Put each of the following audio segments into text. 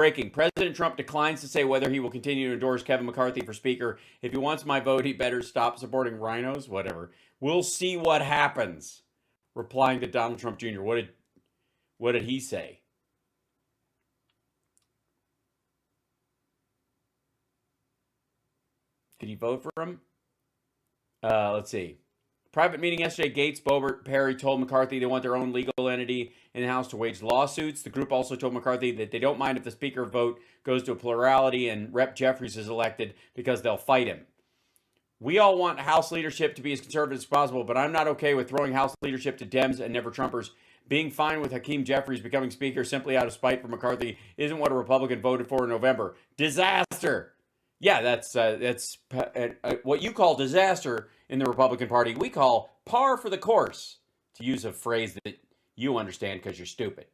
Breaking. President Trump declines to say whether he will continue to endorse Kevin McCarthy for Speaker. If he wants my vote, he better stop supporting rhinos. Whatever. We'll see what happens. Replying to Donald Trump Jr. What did he say? Did he vote for him? Let's see. Private meeting yesterday, Gaetz, Boebert, Perry told McCarthy they want their own legal entity in the House to wage lawsuits. The group also told McCarthy that they don't mind if the Speaker vote goes to a plurality and Rep. Jeffries is elected because they'll fight him. We all want House leadership to be as conservative as possible, but I'm not okay with throwing House leadership to Dems and never-Trumpers. Being fine with Hakeem Jeffries becoming Speaker simply out of spite for McCarthy isn't what a Republican voted for in November. Disaster! Yeah, that's what you call disaster in the Republican Party. We call par for the course, to use a phrase that you understand because you're stupid.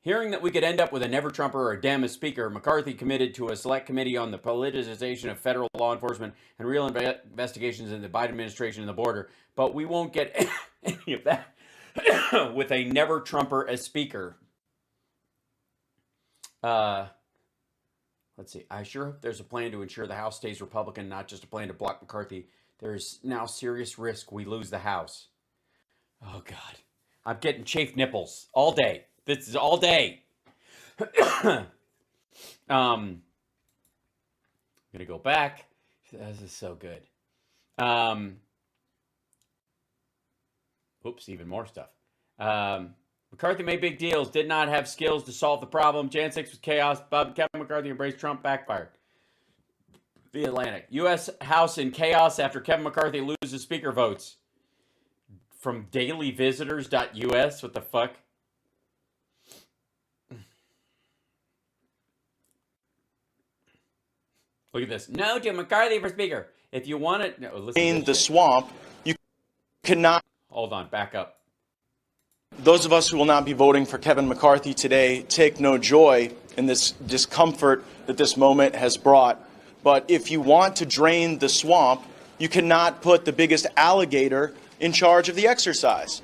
Hearing that we could end up with a never-Trumper or a Dem as Speaker, McCarthy committed to a select committee on the politicization of federal law enforcement and real investigations in the Biden administration and the border, but we won't get any of that with a never-Trumper as Speaker. Let's see. I sure hope there's a plan to ensure the House stays Republican, not just a plan to block McCarthy. There's now serious risk we lose the House. Oh, God. I'm getting chafed nipples all day. This is all day. I'm going to go back. This is so good. Oops, even more stuff. McCarthy made big deals, did not have skills to solve the problem. Jan 6 was chaos. Kevin McCarthy embraced Trump, backfired. The Atlantic. U.S. House in chaos after Kevin McCarthy loses Speaker votes. From dailyvisitors.us. What the fuck? Look at this. No to McCarthy for Speaker. If you want it... No, listen in the swamp, you cannot... Hold on, back up. Those of us who will not be voting for Kevin McCarthy today take no joy in this discomfort that this moment has brought. But if you want to drain the swamp, you cannot put the biggest alligator in charge of the exercise.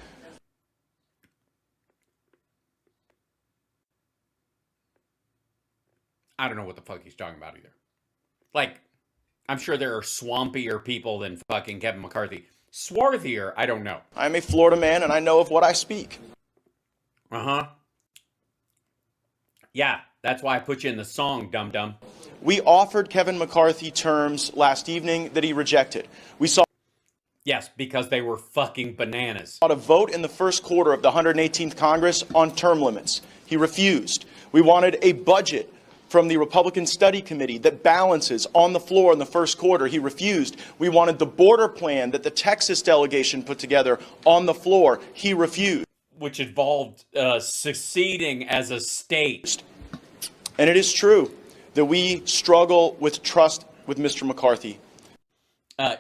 I don't know what the fuck he's talking about either. Like, I'm sure there are swampier people than fucking Kevin McCarthy. Swarthier, I don't know. I'm a Florida man, and I know of what I speak. Uh-huh. Yeah, that's why I put you in the song, dum-dum. We offered Kevin McCarthy terms last evening that he rejected. We saw... Yes, because they were fucking bananas. A vote in the first quarter of the 118th Congress on term limits. He refused. We wanted a budget from the Republican Study Committee that balances on the floor in the first quarter. He refused. We wanted the border plan that the Texas delegation put together on the floor. He refused. Which involved seceding as a state. And it is true that we struggle with trust with Mr. McCarthy.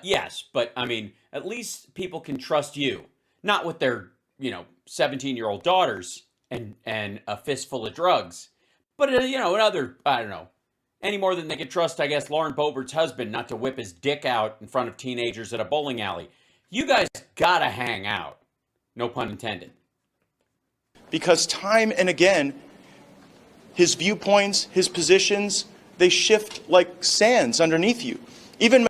Yes, but I mean, at least people can trust you, not with their, 17-year-old daughters and a fistful of drugs. But, another, I don't know, any more than they could trust, I guess, Lauren Boebert's husband not to whip his dick out in front of teenagers at a bowling alley. You guys gotta hang out. No pun intended. Because time and again, his viewpoints, his positions, they shift like sands underneath you. Even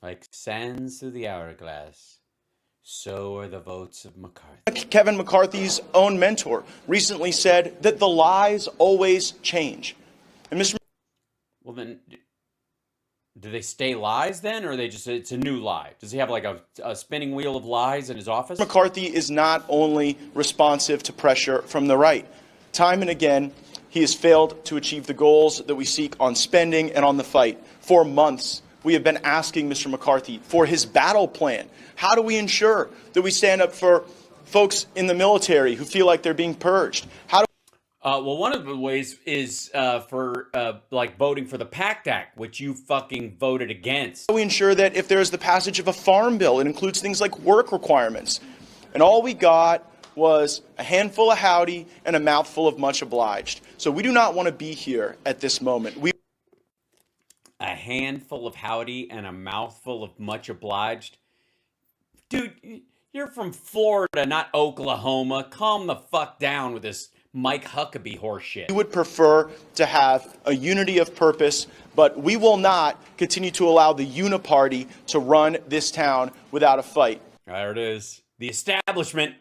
like sands through the hourglass, so are the votes of McCarthy. Kevin McCarthy's own mentor recently said that the lies always change. And Mr. Well, then, do they stay lies then, or are they just, it's a new lie? Does he have like a spinning wheel of lies in his office? McCarthy is not only responsive to pressure from the right. Time and again, he has failed to achieve the goals that we seek on spending and on the fight. For months, we have been asking Mr. McCarthy for his battle plan. How do we ensure that we stand up for folks in the military who feel like they're being purged? How do well, one of the ways is for voting for the PACT Act, which you fucking voted against. How do we ensure that if there is the passage of a farm bill, it includes things like work requirements? And all we got was a handful of howdy and a mouthful of much obliged. So we do not want to be here at this moment. A handful of howdy and a mouthful of much obliged? Dude, you're from Florida, not Oklahoma. Calm the fuck down with this Mike Huckabee horseshit. We would prefer to have a unity of purpose, but we will not continue to allow the uniparty to run this town without a fight. There it is. The establishment,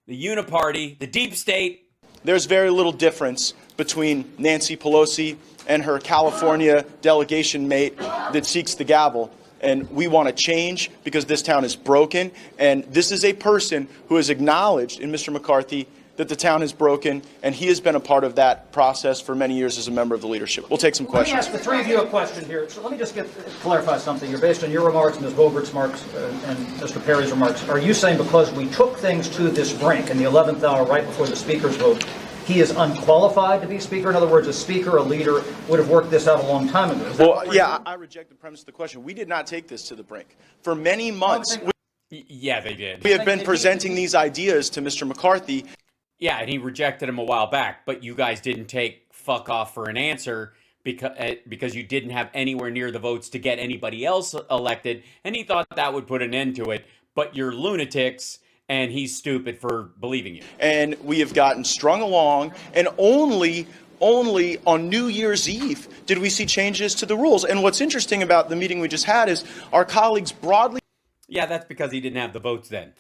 the uniparty, the deep state. There's very little difference between Nancy Pelosi and her California delegation mate that seeks the gavel. And we want to change because this town is broken. And this is a person who has acknowledged in Mr. McCarthy that the town is broken, and he has been a part of that process for many years as a member of the leadership. We'll take some questions. Let me ask the three of you a question here. So let me just clarify something. You're based on your remarks, Ms. Boebert's remarks, and Mr. Perry's remarks. Are you saying because we took things to this brink in the 11th hour right before the Speaker's vote, he is unqualified to be Speaker? In other words, a Speaker, a leader, would have worked this out a long time ago. Well, yeah, I reject the premise of the question. We did not take this to the brink. For many months, Yeah, they did. we have been presenting these ideas to Mr. McCarthy. Yeah, and he rejected him a while back, but you guys didn't take fuck off for an answer because you didn't have anywhere near the votes to get anybody else elected, and he thought that would put an end to it. But you're lunatics, and he's stupid for believing you. And we have gotten strung along, and only on New Year's Eve did we see changes to the rules. And what's interesting about the meeting we just had is our colleagues broadly... Yeah, that's because he didn't have the votes then.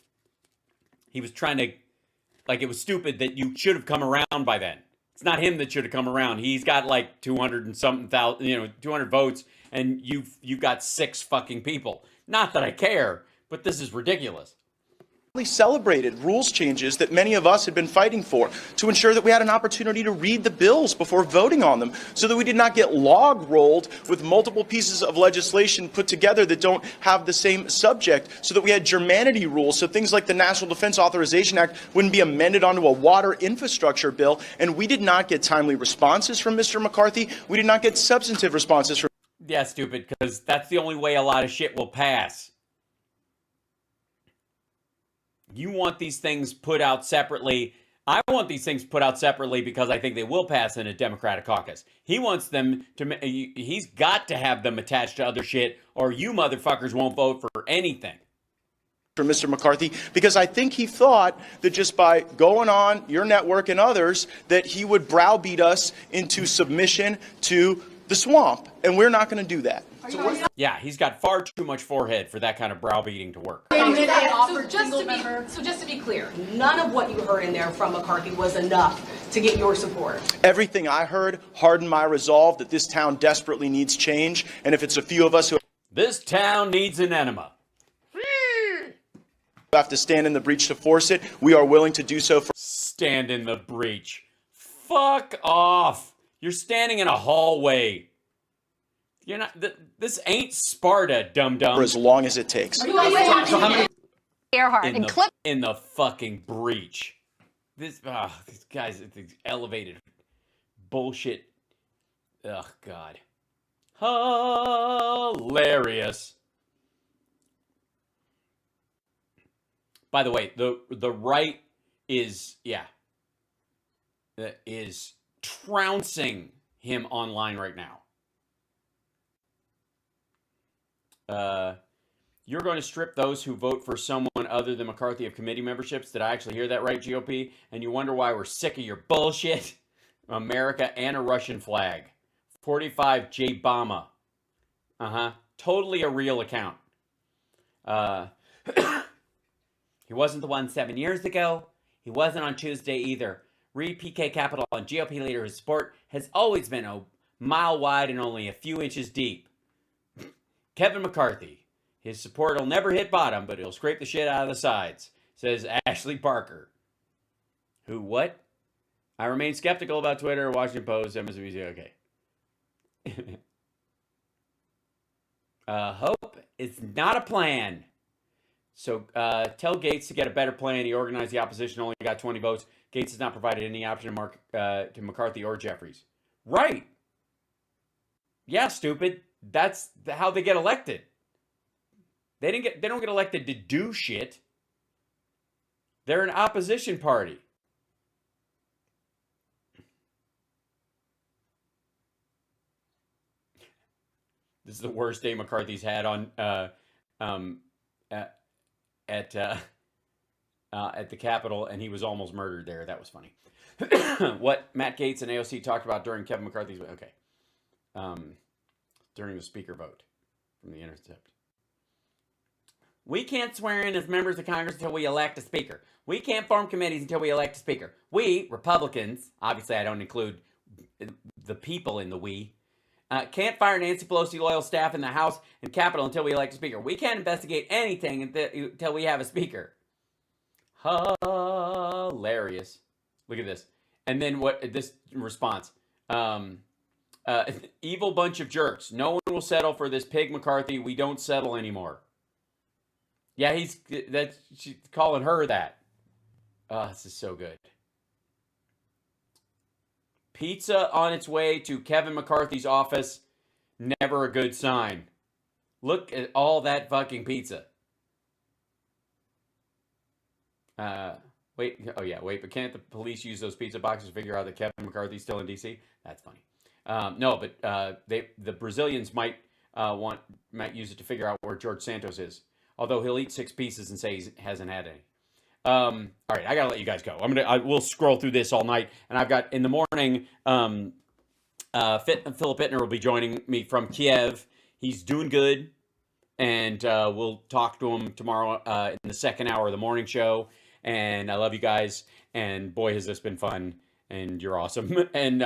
He was trying to... Like, it was stupid that you should have come around by then. It's not him that should have come around. He's got like 200 and something thousand, 200 votes, and you've got 6 fucking people. Not that I care, but this is ridiculous. celebrated rules changes that many of us had been fighting for to ensure that we had an opportunity to read the bills before voting on them so that we did not get log rolled with multiple pieces of legislation put together that don't have the same subject, so that we had germanity rules so things like the National Defense Authorization Act wouldn't be amended onto a water infrastructure bill. And we did not get timely responses from Mr. McCarthy. We did not get substantive responses from... Yeah, stupid, because that's the only way a lot of shit will pass. You want these things put out separately. I want these things put out separately because I think they will pass in a Democratic caucus. He wants them to, he's got to have them attached to other shit, or you motherfuckers won't vote for anything. For Mr. McCarthy, because I think he thought that just by going on your network and others, that he would browbeat us into submission to the swamp. And we're not going to do that. Yeah, he's got far too much forehead for that kind of browbeating to work. So just to be clear, none of what you heard in there from McCarthy was enough to get your support. Everything I heard hardened my resolve that this town desperately needs change. And if it's a few of us who This town needs an enema. have to stand in the breach to force it, we are willing to do so. Stand in the breach. Fuck off. You're standing in a hallway. You're not. This ain't Sparta, dum-dum. For as long as it takes. In the fucking breach. These guys, these elevated bullshit. Oh God. Hilarious. By the way, the right is trouncing him online right now. You're going to strip those who vote for someone other than McCarthy of committee memberships. Did I actually hear that right, GOP? And you wonder why we're sick of your bullshit? America and a Russian flag. 45 J. Bama. Totally a real account. He wasn't the one 7 years ago. He wasn't on Tuesday either. Read PK Capital on GOP leader whose support has always been a mile wide and only a few inches deep. Kevin McCarthy. His support will never hit bottom, but he'll scrape the shit out of the sides, says Ashley Parker. Who, what? I remain skeptical about Twitter, Washington Post, MSNBC. Okay. Hope is not a plan. So tell Gaetz to get a better plan. He organized the opposition, only got 20 votes. Gaetz has not provided any option to McCarthy or Jeffries. Right. Yeah, stupid. That's how they get elected. They don't get elected to do shit. They're an opposition party. This is the worst day McCarthy's had on at the Capitol, and he was almost murdered there. That was funny. what Matt Gaetz and AOC talked about during Kevin McCarthy's... Okay. During the speaker vote from the Intercept. We can't swear in as members of Congress until we elect a speaker. We can't form committees until we elect a speaker. We, Republicans, obviously I don't include the people in the we, can't fire Nancy Pelosi loyal staff in the House and Capitol until we elect a speaker. We can't investigate anything until we have a speaker. Hilarious. Look at this. And then what this response. Evil bunch of jerks. No one will settle for this pig McCarthy. We don't settle anymore. Yeah, she's calling her that. Oh, this is so good. Pizza on its way to Kevin McCarthy's office. Never a good sign. Look at all that fucking pizza. Wait, but can't the police use those pizza boxes to figure out that Kevin McCarthy's still in D.C.? That's funny. No, but the Brazilians might use it to figure out where George Santos is. Although he'll eat 6 pieces and say he hasn't had any. All right, I gotta let you guys go. We'll scroll through this all night, and I've got in the morning. Philip Bittner will be joining me from Kiev. He's doing good, and we'll talk to him tomorrow in the second hour of the morning show. And I love you guys, and boy has this been fun, and you're awesome. And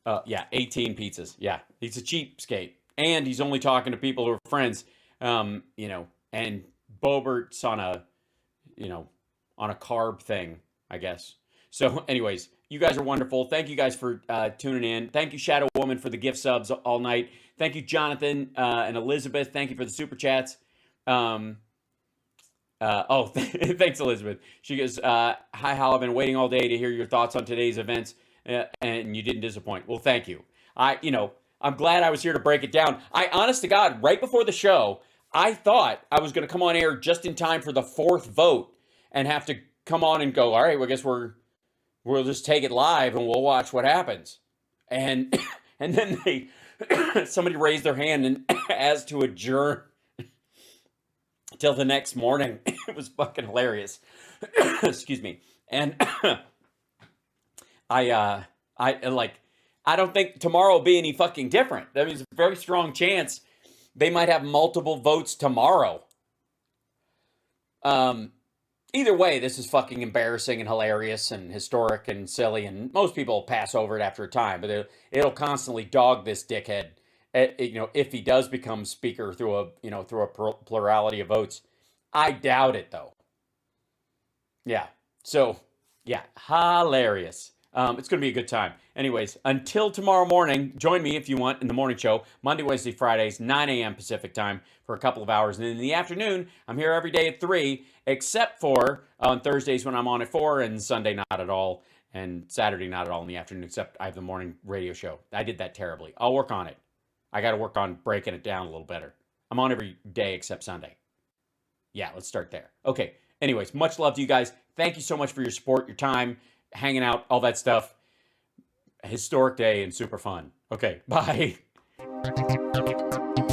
18 pizzas. Yeah, he's a cheapskate, and he's only talking to people who are friends. And Boebert's on a carb thing, I guess. So anyways, you guys are wonderful. Thank you guys for tuning in. Thank you, Shadow Woman, for the gift subs all night. Thank you, Jonathan and Elizabeth. Thank you for the super chats. Thanks, Elizabeth. She goes, hi, Hal. I've been waiting all day to hear your thoughts on today's events, and you didn't disappoint. Well, thank you. I'm glad I was here to break it down. Honest to God, right before the show, I thought I was going to come on air just in time for the 4th vote and have to come on and go, all right, well, I guess we'll just take it live and we'll watch what happens. And then somebody raised their hand and asked to adjourn till the next morning. It was fucking hilarious. Excuse me. And I don't think tomorrow will be any fucking different. That means a very strong chance they might have multiple votes tomorrow. Either way, this is fucking embarrassing and hilarious and historic and silly, and most people will pass over it after a time, but it'll constantly dog this dickhead, if he does become speaker through a plurality of votes. I doubt it, though. Yeah. So, yeah, hilarious. It's going to be a good time. Anyways, until tomorrow morning, join me if you want in the morning show, Monday, Wednesday, Fridays, 9 a.m. Pacific time for a couple of hours. And in the afternoon, I'm here every day at 3, except for on Thursdays when I'm on at 4, and Sunday not at all, and Saturday not at all in the afternoon, except I have the morning radio show. I did that terribly. I'll work on it. I got to work on breaking it down a little better. I'm on every day except Sunday. Yeah, let's start there. Okay. Anyways, much love to you guys. Thank you so much for your support, your time, hanging out, all that stuff. Historic day and super fun. Okay, bye.